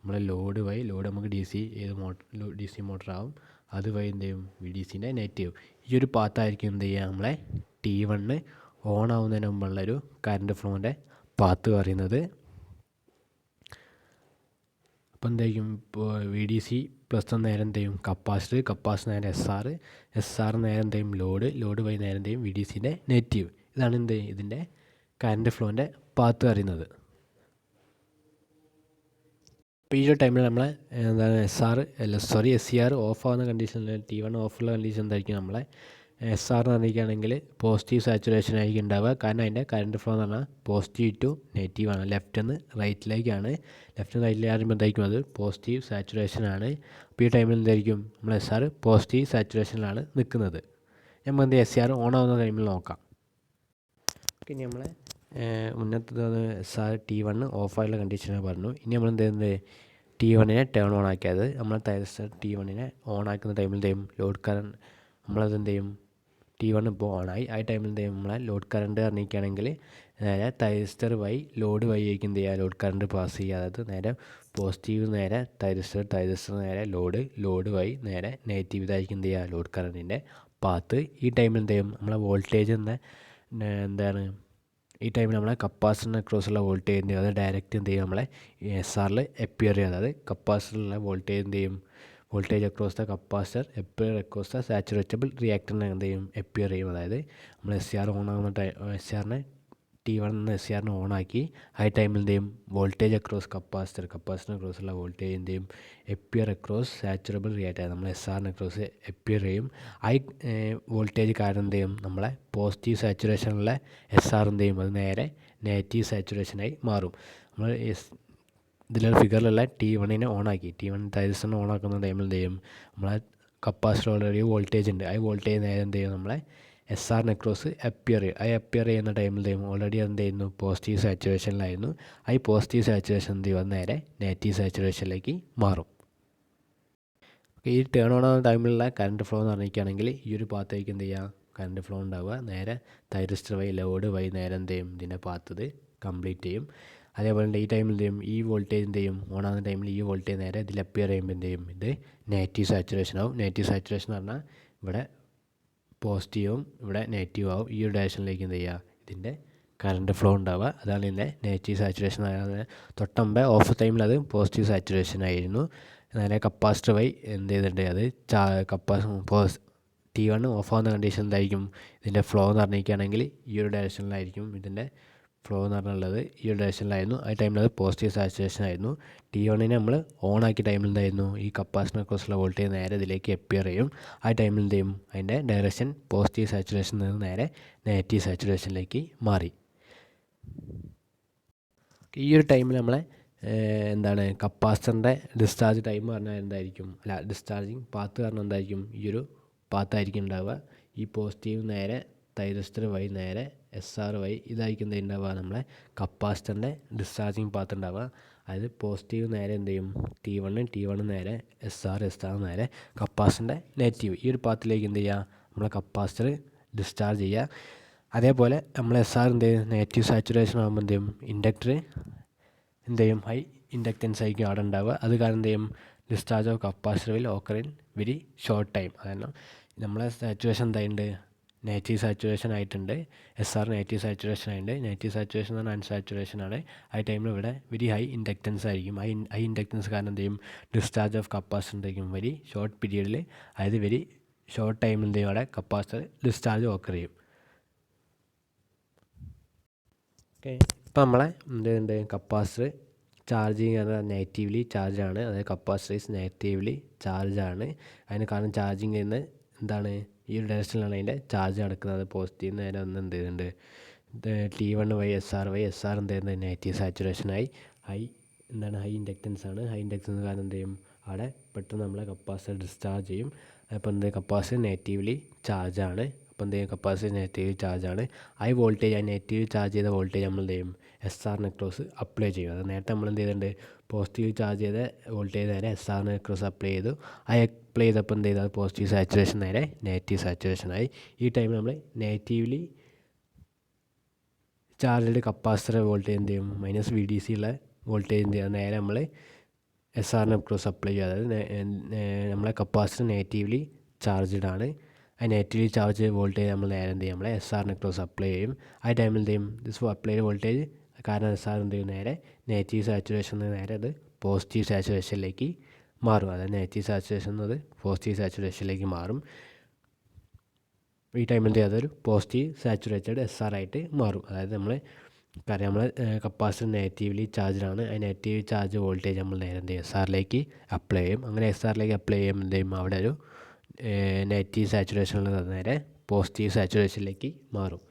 നമ്മളെ ലോഡ് വഴി, ലോഡ് നമുക്ക് DC മോട്ടർ ആവും, അത് വഴി എന്ത് ചെയ്യും VDCൻ്റെ നെഗറ്റീവ്. ഈ ഒരു പാത്തായിരിക്കും എന്ത് ചെയ്യുക നമ്മളെ T1 ഓൺ ആവുന്നതിന് മുമ്പുള്ളൊരു കറണ്ട് ഫ്ലോൻ്റെ പാത്ത് പറയുന്നത്. അപ്പോൾ എന്തായിരിക്കും ഇപ്പോൾ VDC പ്ലസ് നേരെ എന്ത് ചെയ്യും കപ്പാസിറ്റർ നേരെ SR നേരെ എന്ത് ചെയ്യും ലോഡ് വഴി നേരെ എന്ത് ചെയ്യും VDCൻ്റെ നെഗറ്റീവ്. ഇതാണ് എന്ത് ഇതിൻ്റെ കറണ്ട് ഫ്ലോൻ്റെ പാത്ത് പറയുന്നത്. അപ്പോൾ ഈ ഒരു ടൈമിൽ നമ്മൾ എന്താണ് SCR ഓഫ് ആവുന്ന കണ്ടീഷനിൽ T1 ഓഫുള്ള കണ്ടീഷൻ എന്തായിരിക്കും നമ്മളെ SR എന്ന് പറഞ്ഞിരിക്കുകയാണെങ്കിൽ പോസിറ്റീവ് സാച്ചുറേഷൻ ആയിരിക്കും ഉണ്ടാവുക. കാരണം അതിൻ്റെ കറണ്ട് ഫ്ലോ എന്ന് പറഞ്ഞാൽ പോസിറ്റീവ് ടു നെഗറ്റീവ് ആണ്, ലെഫ്റ്റ് നിന്ന് റൈറ്റിലേക്കാണ്. ലെഫ്റ്റ് നിന്ന് റൈറ്റിലേക്ക് ആകുമ്പോൾ എന്തായിരിക്കും അത് പോസിറ്റീവ് സാച്ചുറേഷനാണ്. അപ്പോൾ ഈ ടൈമിൽ എന്തായിരിക്കും നമ്മൾ SR പോസിറ്റീവ് സാച്ചുറേഷനിലാണ് നിൽക്കുന്നത്. നമ്മൾ എന്ത് SCR ഓൺ ആവുന്ന ടൈമിൽ നോക്കാം. ഇനി നമ്മൾ മുന്നത്തെ SR T1 ഓഫായുള്ള കണ്ടീഷനാണ് പറഞ്ഞു. ഇനി നമ്മൾ എന്ത് ചെയ്യുന്നത് T1 ടേൺ ഓൺ ആക്കിയത് നമ്മൾ T1 ഓൺ ആക്കുന്ന ടൈമിൽ എന്ത് ചെയ്യും ലോഡ് കറണ്ട് നമ്മളത് എന്ത് ചെയ്യും T1 ഇപ്പോൾ ഓണായി. ആ ടൈമിൽ എന്ത് ചെയ്യും നമ്മളെ ലോഡ് കറണ്ട് പറഞ്ഞിരിക്കുകയാണെങ്കിൽ നേരെ തൈറിസ്റ്റർ വഴി ലോഡ് വഴിയേക്കും എന്ത് ചെയ്യുക ലോഡ് കറണ്ട് പാസ് ചെയ്യുക. അതായത് നേരെ പോസിറ്റീവ് നേരെ തൈറിസ്റ്റർ നേരെ ലോഡ് വഴി നേരെ നെഗറ്റീവ് ഇതായിരിക്കും എന്ത് ചെയ്യുക ലോഡ് കറണ്ടിൻ്റെ പാത്ത്. ഈ ടൈമിൽ എന്ത് ചെയ്യും നമ്മളെ വോൾട്ടേജ് എന്താണ് ഈ ടൈമിൽ നമ്മളെ കപ്പാസിറ്ററിന് അക്രോസുള്ള വോൾട്ടേജ് അത് ഡയറക്റ്റ് എന്ത് ചെയ്യും നമ്മളെ SRൽ അപ്പിയർ ചെയ്യും. അതായത് കപ്പാസിറ്ററിലുള്ള വോൾട്ടേജ് എന്ത് ചെയ്യും voltage across the capacitor appear across the saturable റിയാക്ടറിനെ എന്ത് ചെയ്യും അപ്പിയർ ചെയ്യും. അതായത് നമ്മൾ SCR ഓൺ ആകുന്ന T1 SCRനെ ഓൺ ആക്കി ആ ടൈമിൽ എന്ത് ചെയ്യും വോൾട്ടേജ് അക്രോസ് കപ്പാസിറ്റർ അക്രോസുള്ള വോൾട്ടേജ് എന്ത് ചെയ്യും അപ്പിയർ അക്രോസ് സാച്ചുറബിൾ റിയാക്ടർ നമ്മൾ SRന് അക്രോസ് അപ്പിയർ ചെയ്യും. ആ വോൾട്ടേജ് കാരണം എന്ത് ചെയ്യും നമ്മളെ പോസിറ്റീവ് സാച്ചുറേഷനുള്ള SR എന്ത് ചെയ്യും അത് നേരെ നെഗറ്റീവ് സാച്ചുറേഷനായി മാറും. നമ്മൾ ഇതിലുള്ള ഫിഗറിലുള്ള T1 ഓൺ ആക്കി T1 തൈറിസ്റ്ററിനെ ഓൺ ആക്കുന്ന ടൈമിൽ എന്ത് ചെയ്യും നമ്മളെ കപ്പാസിറ്റർ ഓൾറെഡി വോൾട്ടേജ് ഉണ്ട്. ആ വോൾട്ടേജ് നേരെ എന്ത് ചെയ്യും നമ്മളെ SRന് അക്രോസ് അപ്പിയർ ചെയ്യും. ആ അപ്പിയർ ചെയ്യുന്ന ടൈമിൽ എന്ത് ചെയ്യും ഓൾറെഡി എന്ത് ചെയ്യുന്നു പോസിറ്റീവ് സാച്ചുറേഷനിലായിരുന്നു. ആ പോസിറ്റീവ് സാച്ചുറേഷൻ എന്ത് ചെയ്യും അത് നേരെ നെഗറ്റീവ് സാച്ചുറേഷനിലേക്ക് മാറും. ഈ ടേൺ ഓൺ ആവുന്ന ടൈമിലുള്ള കറണ്ട് ഫ്ലോ എന്ന് പറഞ്ഞിരിക്കുകയാണെങ്കിൽ ഈ ഒരു പാത്തേക്ക് എന്ത് ചെയ്യുക കറണ്ട് ഫ്ലോ ഉണ്ടാവുക. നേരെ തൈറിസ്റ്റർ വഴി ലോഡ് വഴി നേരെ എന്ത് ചെയ്യും ഇതിൻ്റെ പാത്ത് കംപ്ലീറ്റ് ചെയ്യും. അതേപോലെ ഈ ടൈമിൽ എന്ത് ചെയ്യും ഈ വോൾട്ടേജ് എന്ത് ചെയ്യും ഓൺ ആകുന്ന ടൈമിൽ ഈ വോൾട്ടേജ് നേരെ ഇതിൽ അപ്പിയർ ചെയ്യുമ്പോൾ എന്ത് ചെയ്യും ഇത് നെഗറ്റീവ് സാച്ചുറേഷൻ ആവും. നെഗറ്റീവ് സാച്ചുറേഷൻ എന്ന് പറഞ്ഞാൽ ഇവിടെ പോസിറ്റീവും ഇവിടെ നെഗറ്റീവ് ആവും. ഈ ഒരു ഡയറക്ഷനിലേക്ക് എന്ത് ചെയ്യുക ഇതിൻ്റെ കറണ്ട് ഫ്ലോ ഉണ്ടാവുക. അതാണ് ഇതിൻ്റെ നെഗറ്റീവ് സാച്ചുറേഷൻ. തൊട്ടുമ്പേ ഓഫ് ടൈമിൽ അത് പോസിറ്റീവ് സാച്ചുറേഷൻ ആയിരുന്നു. നേരെ കപ്പാസിറ്റർ വഴി എന്ത് ചെയ്തിട്ടുണ്ട് അത് T1 ഓഫ് ആവുന്ന കണ്ടീഷൻ എന്തായിരിക്കും ഇതിൻ്റെ ഫ്ലോ എന്ന് പറഞ്ഞിരിക്കുകയാണെങ്കിൽ ഈ ഒരു ഡയറക്ഷനിലായിരിക്കും ഇതിൻ്റെ ഫ്ലോ എന്ന് പറഞ്ഞുള്ളത്. ഈ ഒരു ഡയറക്ഷനിലായിരുന്നു. ആ ടൈമിൽ അത് പോസിറ്റീവ് സാച്ചുറേഷൻ ആയിരുന്നു. T1 നമ്മൾ ഓൺ ആക്കിയ ടൈമിൽ എന്തായിരുന്നു ഈ കപ്പാസിറ്റർ അക്രോസുള്ള വോൾട്ടേജ് നേരെ ഇതിലേക്ക് അപ്പിയർ ചെയ്യും. ആ ടൈമിൽ എന്ത് ചെയ്യും അതിൻ്റെ ഡയറക്ഷൻ പോസിറ്റീവ് സാച്ചുറേഷനിൽ നിന്ന് നേരെ നെഗറ്റീവ് സാച്ചുറേഷനിലേക്ക് മാറി. ഈ ഒരു ടൈമിൽ നമ്മളെ എന്താണ് കപ്പാസിറ്ററിൻ്റെ ഡിസ്ചാർജ് ടൈം പറഞ്ഞാൽ എന്തായിരിക്കും, അല്ല ഡിസ്ചാർജിങ് പാത്ത് പറഞ്ഞാൽ എന്തായിരിക്കും, ഈ ഒരു പാത്തായിരിക്കും ഉണ്ടാവുക. ഈ പോസിറ്റീവ് നേരെ തൈറോസ്റ്റർ വഴി നേരെ SR വഴി ഇതായിരിക്കും എന്ത് ഉണ്ടാവുക, നമ്മളെ കപ്പാസിറ്ററിൻ്റെ ഡിസ്ചാർജിങ് പാത്ത് ഉണ്ടാവുക. അതായത് പോസിറ്റീവ് നേരെ എന്ത് ചെയ്യും, T1 നേരെ SR നേരെ കപ്പാസിറ്ററിൻ്റെ നെഗറ്റീവ്, ഈ ഒരു പാത്തിലേക്ക് എന്ത് ചെയ്യുക, നമ്മളെ കപ്പാസിറ്റർ ഡിസ്ചാർജ് ചെയ്യുക. അതേപോലെ നമ്മൾ SR എന്ത് ചെയ്യും, നെഗറ്റീവ് സാച്ചുറേഷൻ ആകുമ്പോൾ എന്ത് ചെയ്യും, ഇൻഡക്ടർ എന്ത് ചെയ്യും, ഹൈ ഇൻഡക്റ്റൻസ് ആയിരിക്കും അവിടെ ഉണ്ടാവുക. അത് കാരണം എന്ത് ചെയ്യും, discharge of capacitor will ochre in very short time. കാരണം നമ്മളെ സാച്ചുറേഷൻ എന്തായിട്ടുണ്ട്, നെഗറ്റീവ് സാച്ചുറേഷൻ ആയിട്ടുണ്ട്. SR നെഗറ്റീവ് സാച്ചുറേഷൻ ആയിട്ടുണ്ട്. നെഗറ്റീവ് സാച്ചുറേഷൻ എന്ന് പറഞ്ഞാൽ അൺസാച്ചുറേഷൻ ആണ്. ആ ടൈമിൽ ഇവിടെ വെരി ഹൈ ഇൻഡക്റ്റൻസ് ആയിരിക്കും. ഹൈ ഇൻഡക്റ്റൻസ് കാരണം എന്ത് ചെയ്യും, ഡിസ്ചാർജ് ഓഫ് കപ്പാസിറ്റർ ആയിരിക്കും വെരി ഷോർട്ട് പീരീഡിൽ, അതായത് വെരി ഷോർട്ട് ടൈമിൽ എന്ത് ചെയ്യും, അവിടെ കപ്പാസിറ്റർ ഡിസ്ചാർജ് ഓക്കർ ചെയ്യും. ഓക്കെ, ഇപ്പം നമ്മളെ എന്തുണ്ട്, കപ്പാസിറ്റർ ചാർജിങ് പറഞ്ഞാൽ നെഗറ്റീവ്ലി ചാർജാണ്. അതായത് കപ്പാസിറ്റർ ഈസ് നെഗറ്റീവ്ലി ചാർജാണ്. അതിന് കാരണം ചാർജിങ് ചെയ്യുന്ന എന്താണ്, ഈ ഒരു ഡയറക്ഷനിലാണ് അതിൻ്റെ ചാർജ് നടക്കുന്നത്. പോസിറ്റീവ് നേരെ ഒന്ന് എന്ത് ചെയ്യുന്നുണ്ട്, T1 വഴി SR എന്ത് ചെയ്യുന്നത്, നെഗറ്റീവ് സാച്ചുറേഷനായി ഹൈ ഇൻഡക്റ്റൻസ് ആണ്. ഹൈ ഇൻഡക്റ്റൻസ് കാരണം എന്ത് ചെയ്യും, അവിടെ പെട്ടെന്ന് നമ്മളെ കപ്പാസിറ്റർ ഡിസ്ചാർജ് ചെയ്യും. അപ്പോൾ എന്ത്, കപ്പാസിറ്റർ നെഗറ്റീവ്ലി ചാർജാണ്. അപ്പോൾ എന്ത് ചെയ്യും, കപ്പാസിറ്റർ നെഗറ്റീവ് ചാർജാണ്. ഹൈ വോൾട്ടേജ്, ആ നെഗറ്റീവ് ചാർജ് ചെയ്ത വോൾട്ടേജ് നമ്മൾ എന്ത് ചെയ്യും, SRന് അക്രോസ് അപ്ലൈ ചെയ്യും. അത് നേരത്തെ നമ്മൾ എന്ത് ചെയ്തിട്ടുണ്ട്, പോസിറ്റീവ് ചാർജ് ചെയ്ത വോൾട്ടേജ് നേരെ SRന് അക്രോസ് അപ്ലൈ ചെയ്തു. ആ അപ്ലൈ ചെയ്തപ്പോൾ എന്ത് ചെയ്തു, പോസിറ്റീവ് സാച്ചുറേഷൻ നേരെ നെഗറ്റീവ് സാച്ചുറേഷനായി. ഈ ടൈമിൽ നമ്മൾ നെഗറ്റീവ്ലി ചാർജ്ഡ് കപ്പാസിറ്റർ വോൾട്ടേജ് എന്ത് ചെയ്യും, -VDC ഉള്ള വോൾട്ടേജ് എന്ത് ചെയ്യുക, നേരെ നമ്മൾ SRന് അക്രോസ് അപ്ലൈ ചെയ്യും. അതായത് നമ്മളെ കപ്പാസിറ്റർ നെഗറ്റീവ്ലി ചാർജ്ഡ് ആണ്. ആ നെഗറ്റീവ്ലി ചാർജ് വോൾട്ടേജ് നമ്മൾ നേരെ എന്ത് ചെയ്യും, നമ്മളെ SRന് അക്രോസ് അപ്ലൈ ചെയ്യും. ആ ടൈമിൽ എന്ത് ചെയ്യും, ദിസ് അപ്ലൈഡ് വോൾട്ടേജ് കാരണം SR എന്ത് ചെയ്യും, നേരെ നെഗറ്റീവ് സാച്ചുറേഷൻ നേരെ അത് പോസിറ്റീവ് സാച്ചുറേഷനിലേക്ക് മാറും. അതായത് നെഗറ്റീവ് സാച്ചുറേഷൻ എന്നത് പോസിറ്റീവ് സാച്ചുറേഷനിലേക്ക് മാറും. ഈ ടൈമിൽ എന്ത് ചെയ്യുക, അതൊരു പോസിറ്റീവ് സാച്ചുറേറ്റഡ് SR ആയിട്ട് മാറും. അതായത് നമ്മൾ കപ്പാസിറ്റർ നെഗറ്റീവ്ലി ചാർജാണ്. ആ നെഗറ്റീവ് ചാർജ് വോൾട്ടേജ് നമ്മൾ നേരെ എന്ത് ചെയ്യും, SRലേക്ക് അപ്ലൈ ചെയ്യും. അങ്ങനെ SRലേക്ക് അപ്ലൈ ചെയ്യുമ്പോൾ എന്ത് ചെയ്യും, അവിടെ ഒരു നെഗറ്റീവ് സാച്ചുറേഷനുള്ള നേരെ പോസിറ്റീവ് സാച്ചുറേഷനിലേക്ക് മാറും.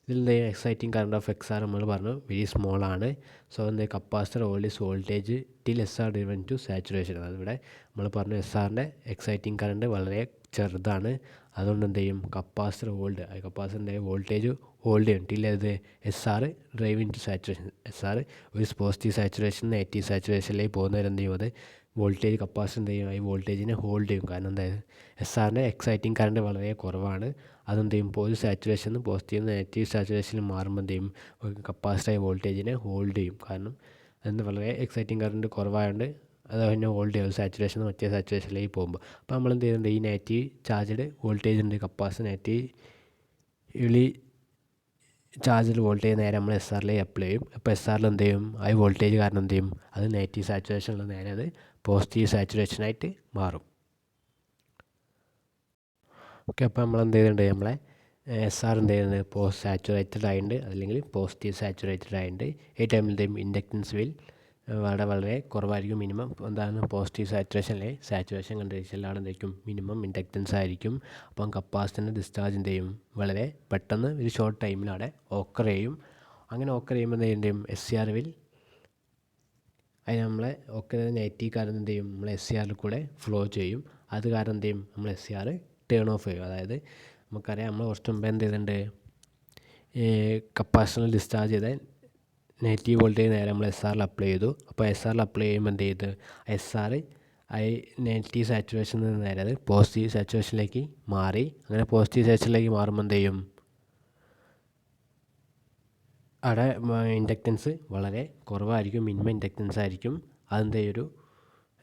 ഇതിൽ എന്ത് ചെയ്യും, എക്സൈറ്റിംഗ് കറണ്ട് ഓഫ് XR നമ്മൾ പറഞ്ഞു വെരി സ്മോൾ ആണ്. സോ എന്ത് capacitor holds voltage till SR driven to saturation. അതായത് ഇവിടെ നമ്മൾ പറഞ്ഞു SRൻ്റെ എക്സൈറ്റിംഗ് കറണ്ട് വളരെ ചെറുതാണ്. അതുകൊണ്ട് എന്ത് ചെയ്യും, കപ്പാസിറ്ററിൻ്റെ വോൾട്ടേജ് ഹോൾഡ് ചെയ്യും ടിൽ അത് SR drive into saturation. SR ഒരു പോസിറ്റീവ് സാച്ചുറേഷൻ നെഗറ്റീവ് സാച്ചുറേഷനിലേക്ക് പോകുന്നവരെ എന്ത് ചെയ്യും, അത് വോൾട്ടേജ് കപ്പാസിറ്റർ എന്ത് ചെയ്യും, ഈ വോൾട്ടേജിനെ ഹോൾഡ് ചെയ്യും. കാരണം എന്തായത് SRൻ്റെ എക്സൈറ്റിംഗ് കറണ്ട് വളരെ കുറവാണ്. അതെന്ത് ചെയ്യും, ഒരു സാച്ചുറേഷൻ പോസിറ്റീവ് നെഗറ്റീവ് സാച്ചുറേഷനിൽ മാറുമ്പോൾ എന്ത് ചെയ്യും, കപ്പാസിറ്റർ വോൾട്ടേജിനെ ഹോൾഡ് ചെയ്യും. കാരണം അതിന് വളരെ എക്സൈറ്റിംഗ് കറണ്ട് കുറവായതുകൊണ്ട് അത് തന്നെ ഹോൾഡ് ചെയ്യും സാച്ചുറേഷൻ മറ്റേ സാച്ചുറേഷനിലേക്ക് പോകുമ്പോൾ. അപ്പോൾ നമ്മൾ എന്ത് ചെയ്യുന്നുണ്ട്, ഈ നെഗറ്റീവ് ചാർജ്ഡ് വോൾട്ടേജ് ഉണ്ട്, കപ്പാസിറ്റർ നെഗറ്റീവ്ലി ചാർജ്ഡ് വോൾട്ടേജ് നേരെ നമ്മൾ SRലേക്ക് അപ്ലൈ ചെയ്യും. അപ്പോൾ SRൽ എന്ത് ചെയ്യും, ആ വോൾട്ടേജ് കാരണം എന്ത് ചെയ്യും, അത് നെഗറ്റീവ് സാച്ചുറേഷനിൽ നേരെ അത് പോസിറ്റീവ് സാച്ചുറേഷനായിട്ട് മാറും. ഓക്കെ, അപ്പോൾ നമ്മൾ എന്ത് ചെയ്യുന്നുണ്ട്, നമ്മളെ SR എന്ത് ചെയ്യുന്നത് സാച്ചുറേറ്റഡ് ആയിട്ടുണ്ട്, അല്ലെങ്കിൽ പോസിറ്റീവ് സാച്ചുറേറ്റഡ് ആയിട്ടുണ്ട്. ഈ ടൈമിൽ എന്ത് ചെയ്യും, ഇൻഡക്റ്റൻസ് വിൽ വളരെ കുറവായിരിക്കും. മിനിമം എന്താണ് പോസിറ്റീവ് സാച്ചുറേഷൻ കണ്ടീഷനിലാണ് എന്തായിരിക്കും, മിനിമം ഇൻഡക്റ്റൻസ് ആയിരിക്കും. അപ്പം കപ്പാസിറ്ററിൻ്റെ ഡിസ്ചാർജ് എന്ത് ചെയ്യും, വളരെ പെട്ടെന്ന് ഒരു ഷോർട്ട് ടൈമിൽ അവിടെ ഓക്കർ ചെയ്യും. അങ്ങനെ ഓക്കർ ചെയ്യുമ്പോൾ എന്ത് ചെയ്യും, SCR വിൽ അതിന് നമ്മളെ നെഗറ്റീവ് കാരണം എന്ത് ചെയ്യും, നമ്മൾ SCRൽ കൂടെ ഫ്ലോ ചെയ്യും. അത് കാരണം എന്ത് ചെയ്യും, നമ്മൾ SCR ടേൺ ഓഫ് ചെയ്യും. അതായത് നമുക്കറിയാം, നമ്മൾ കുറച്ച് മുമ്പ് എന്ത് ചെയ്തിട്ടുണ്ട്, കപ്പാസിറ്ററിൽ ഡിസ്ചാർജ് ചെയ്ത നെഗറ്റീവ് വോൾട്ടേജ് നേരെ നമ്മൾ SRൽ അപ്ലൈ ചെയ്തു. അപ്പോൾ SRൽ അപ്ലൈ ചെയ്യുമ്പോൾ എന്ത് ചെയ്ത്, SR നെഗറ്റീവ് സാച്ചുറേഷനിൽ നിന്ന് നേരെ അത് പോസിറ്റീവ് സാച്ചുറേഷനിലേക്ക് മാറി. അങ്ങനെ പോസിറ്റീവ് സാച്ചുറേഷനിലേക്ക് മാറുമ്പോൾ എന്ത് ചെയ്യും, അവിടെ ഇൻഡക്റ്റൻസ് വളരെ കുറവായിരിക്കും, മിനിമം ഇൻഡക്റ്റൻസ് ആയിരിക്കും. അതെന്ത് ചെയ്യും, ഒരു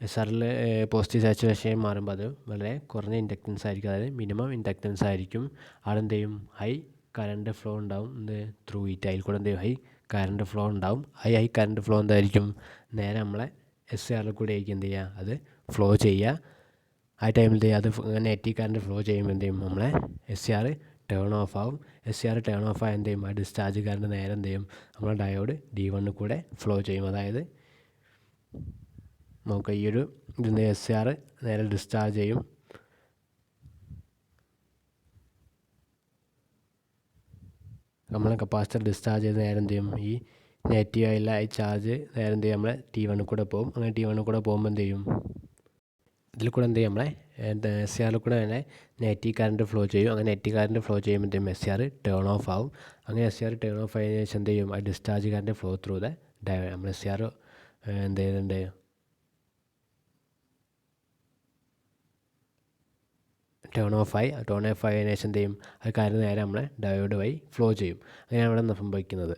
SRൽ പോസിറ്റീവ് സാച്ചുറേഷൻ മാറുമ്പോൾ അത് വളരെ കുറഞ്ഞ ഇൻഡക്റ്റൻസ് ആയിരിക്കും, അതായത് മിനിമം ഇൻഡക്റ്റൻസ് ആയിരിക്കും. അവിടെ എന്ത് ചെയ്യും, ഹൈ കറണ്ട് ഫ്ലോ ഉണ്ടാവും ത്രൂ ഇറ്റ്. അതിൽ കൂടെ എന്ത് ചെയ്യും, ഹൈ കറണ്ട് ഫ്ലോ ഉണ്ടാവും. ഹൈ കറണ്ട് ഫ്ലോ എന്തായിരിക്കും, നേരെ നമ്മളെ SCRൽ കൂടെ ആയിരിക്കും എന്ത് ചെയ്യുക, അത് ഫ്ലോ ചെയ്യുക. ആ ടൈമിൽ എന്ത് ചെയ്യുക, അത് നെഗറ്റീവ് കറണ്ട് ഫ്ലോ ചെയ്യുമ്പോൾ എന്ത് ചെയ്യും, നമ്മളെ SCR ടേൺ ഓഫ് ആവും. SCR ടേൺ ഓഫ് ആയ എന്ത് ചെയ്യും, ആ ഡിസ്ചാർജ് കറണ്ട് നേരെ എന്ത് ചെയ്യും, നമ്മളെ ഡയോഡ് D1 കൂടെ ഫ്ലോ ചെയ്യും. അതായത് നമുക്ക് ഈ ഒരു ഇതിൻ്റെ SCR നേരെ ഡിസ്ചാർജ് ചെയ്യും. നമ്മളെ കപ്പാസിറ്റർ ഡിസ്ചാർജ് ചെയ്ത് നേരെ എന്ത് ചെയ്യും, ഈ നെഗറ്റീവ് ആയുള്ള ഈ ചാർജ് നേരെ എന്ത് ചെയ്യും നമ്മളെ T1 കൂടെ പോകും. അങ്ങനെ T1 കൂടെ പോകുമ്പോൾ എന്ത് ചെയ്യും, ഇതിൽ കൂടെ എന്ത് ചെയ്യും നമ്മളെ SCR കൂടെ തന്നെ നെഗറ്റീവ് കറണ്ട് ഫ്ലോ ചെയ്യും. അങ്ങനെ നെഗറ്റീവ് കറണ്ട് ഫ്ലോ ചെയ്യുമ്പോൾ എന്ത് ചെയ്യും, SCR ടേൺ ഓഫ് ആവും. അങ്ങനെ SCR ടേൺ ഓഫ് ആയതിനു ശേഷം എന്ത് ചെയ്യും, ആ discharge current flow through the diode. നമ്മൾ SCR എന്ത് ചെയ്യുന്നുണ്ട്, ടേൺ ഓഫ് ആയതിനു ശേഷം എന്ത് ചെയ്യും, അത് കറണ്ട് നേരെ നമ്മളെ ഡയോഡ് വഴി ഫ്ലോ ചെയ്യും. അങ്ങനെയാണ് ഇവിടെ സംഭവിക്കുന്നത്.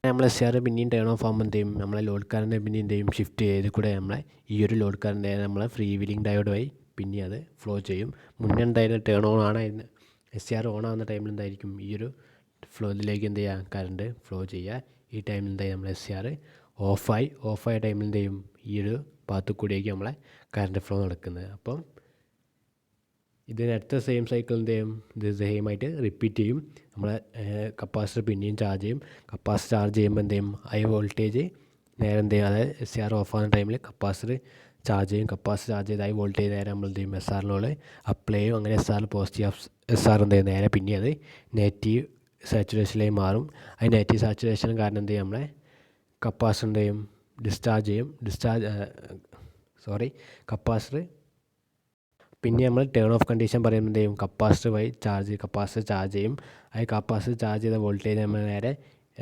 നമ്മൾ SCR പിന്നെയും ടേൺ ഓഫ് ആകുമ്പോൾ എന്ത് ചെയ്യും, നമ്മളെ ലോഡ് കറണ്ട് പിന്നെ എന്ത് ചെയ്യും, ഷിഫ്റ്റ് ചെയ്ത് കൂടെ നമ്മളെ ഈ ഒരു ലോഡ് കറണ്ട് നമ്മളെ ഫ്രീ വീലിംഗ് ഡയോഡ് വഴി പിന്നെ അത് ഫ്ലോ ചെയ്യും. മുന്നേ എന്തായാലും ടേൺ ഓൺ ആണായിരുന്നു, SCR ഓൺ ആവുന്ന ടൈമിൽ എന്തായിരിക്കും ഈ ഒരു ഫ്ലോയിലേക്ക് എന്ത് ചെയ്യുക, കറണ്ട് ഫ്ലോ ചെയ്യുക. ഈ ടൈമിൽ എന്ത് ചെയ്യും, നമ്മൾ SCR ഓഫായ ടൈമിൽ എന്ത് ചെയ്യും, ഈ ഒരു ഭാഗത്ത് കൂടിയേക്ക് നമ്മളെ കറണ്ട് ഫ്ലോ നടക്കുന്നത്. അപ്പം ഇതിനടുത്ത സെയിം സൈക്കിൾ എന്ത് ചെയ്യും, ഇത് സെയിമായിട്ട് റിപ്പീറ്റ് ചെയ്യും. നമ്മളെ കപ്പാസിറ്റർ പിന്നെയും ചാർജ് ചെയ്യും. കപ്പാസിറ്റർ ചാർജ് ചെയ്യുമ്പോൾ എന്ത് ചെയ്യും, ഹൈ വോൾട്ടേജ് നേരെ എന്ത് ചെയ്യും, അതായത് SCR ഓഫ് ആകുന്ന ടൈമിൽ കപ്പാസിറ്റർ ചാർജ് ചെയ്യും. കപ്പാസിറ്റർ ചാർജ് ചെയ്ത് ഹൈ വോൾട്ടേജ് നേരെ നമ്മൾ എന്ത് ചെയ്യും, SRനോട് അപ്ലൈ ചെയ്യും. അങ്ങനെ SR പോസിറ്റീവ്, SR എന്ത് ചെയ്യും, നേരെ പിന്നെ അത് നെഗറ്റീവ് സാച്ചുറേഷനിലേക്ക് മാറും. അത് നെഗറ്റീവ് സാച്ചുറേഷൻ കാരണം എന്ത് ചെയ്യും, നമ്മളെ കപ്പാസിറ്റർ എന്ത് ചെയ്യും, ഡിസ്ചാർജ് ചെയ്യും. കപ്പാസിറ്റർ പിന്നെ നമ്മൾ ടേൺ ഓഫ് കണ്ടീഷൻ പറയുമ്പോൾ എന്ത് ചെയ്യും, കപ്പാസിറ്റർ ചാർജ് ചെയ്യും. അത് കപ്പാസിറ്റർ ചാർജ് ചെയ്ത വോൾട്ടേജ് നമ്മൾ നേരെ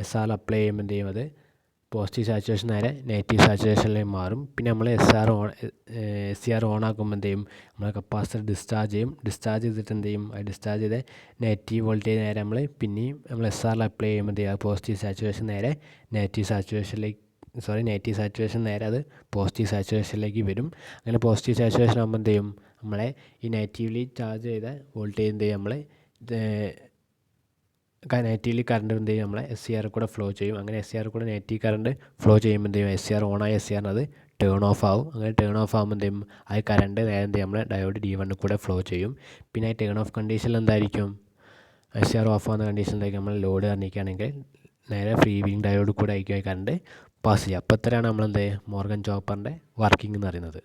SR അപ്ലൈ ചെയ്യുമ്പോൾ എന്ത് ചെയ്യും, അത് പോസിറ്റീവ് സാച്ചുറേഷൻ നേരെ നെഗറ്റീവ് സാച്ചുറേഷനിലേക്ക് മാറും. പിന്നെ നമ്മൾ SCR ഓൺ ആക്കുമ്പോൾ എന്ത് ചെയ്യും, നമ്മൾ കപ്പാസിറ്റർ ഡിസ്ചാർജ് ചെയ്യും. ഡിസ്ചാർജ് ചെയ്തിട്ട് എന്ത് ചെയ്യും, അത് ഡിസ്ചാർജ് ചെയ്ത് നെഗറ്റീവ് വോൾട്ടേജ് നേരെ നമ്മൾ പിന്നെയും നമ്മൾ SRൽ അപ്ലൈ ചെയ്യുമ്പോൾ എന്ത് ചെയ്യും, പോസിറ്റീവ് സാച്ചുറേഷൻ നേരെ നെഗറ്റീവ് സാച്ചുറേഷൻ നേരെ അത് പോസിറ്റീവ് സാച്ചുറേഷനിലേക്ക് വരും. അങ്ങനെ പോസിറ്റീവ് സാച്ചുറേഷൻ ആകുമ്പോൾ എന്ത് ചെയ്യും, നമ്മളെ ഈ നെഗറ്റീവ്ലി ചാർജ് ചെയ്ത വോൾട്ടേജ് എന്ത് ചെയ്യും, നമ്മളെ നെഗറ്റീവ്ലി കറണ്ട് എന്ത് ചെയ്യും, നമ്മളെ SCR കൂടെ ഫ്ലോ ചെയ്യും. അങ്ങനെ SCR കൂടെ നെഗറ്റീവ് കറണ്ട് ഫ്ലോ ചെയ്യുമ്പോൾ എന്ത് ചെയ്യും, SCR ഓണായ SCR അത് ടേൺ ഓഫ് ആവും. അങ്ങനെ ടേൺ ഓഫ് ആകുമ്പോൾ എന്ത് ചെയ്യും, അത് കറണ്ട് നേരെ എന്ത് ചെയ്യും, നമ്മളെ ഡയോഡ് D1 കൂടെ ഫ്ലോ ചെയ്യും. പിന്നെ ടേൺ ഓഫ് കണ്ടീഷനിൽ എന്തായിരിക്കും, SCR ഓഫ് ആവുന്ന കണ്ടീഷനിലേക്ക് നമ്മൾ ലോഡ് കാണിക്കുകയാണെങ്കിൽ നേരെ ഫ്രീ വീലിംഗ് ഡയോഡ് കൂടെ ആയിരിക്കും കറണ്ട് പാസ് ചെയ്യുക. അപ്പോൾ ഇത്രയാണ് നമ്മളെന്ത് മോർഗൻ ചോപ്പറിൻ്റെ വർക്കിംഗ് എന്ന് പറയുന്നത്.